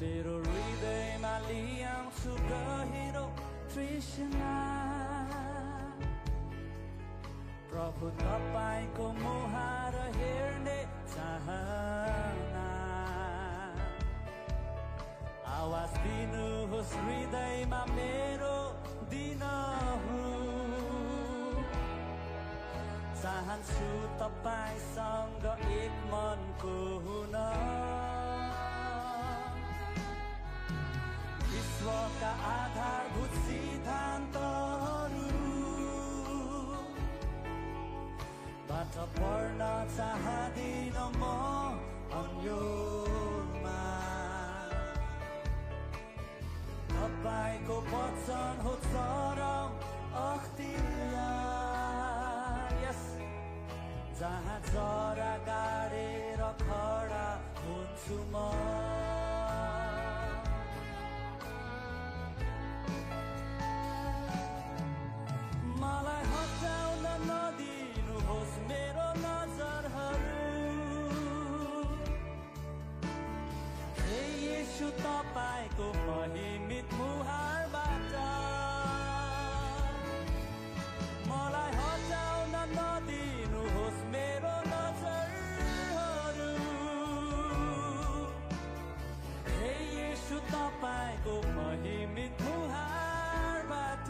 मेरो हृदयमा लियाउँछु गहिरो तृष्णा प्रभु तपाईको मुहार हेर्ने चाहना आवाज दिनुहोस् हृदयमा मेरो दिनहु चाहन्छु तपाईसँग एक मनको हुन विश्वका आधारभूत सिद्धान्तहरू बाट पढ्न चाहदिन म अन्योलमा तपाईको वचन हो चरम अख्तियार जहाँ जरा गाडेर खडा हुन्छु म मलाई हटाउन नदिनुहोस् मेरो नजरहरू हे येशू तपाईको महिमित मुहारबाट मलाई हटाउन नदिनुहोस् मेरो नजरहरू हे येशू तपाईको महिमित मुहारबाट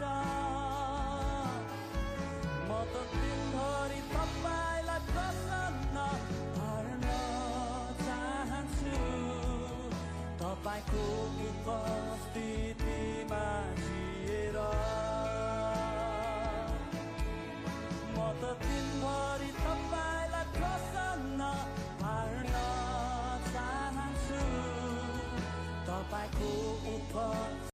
म त दिनभरि तपाईलाई प्रसन्न पार्न चाहन्छु तपाईको उपस्थितिमा जिएर म त दिनभरि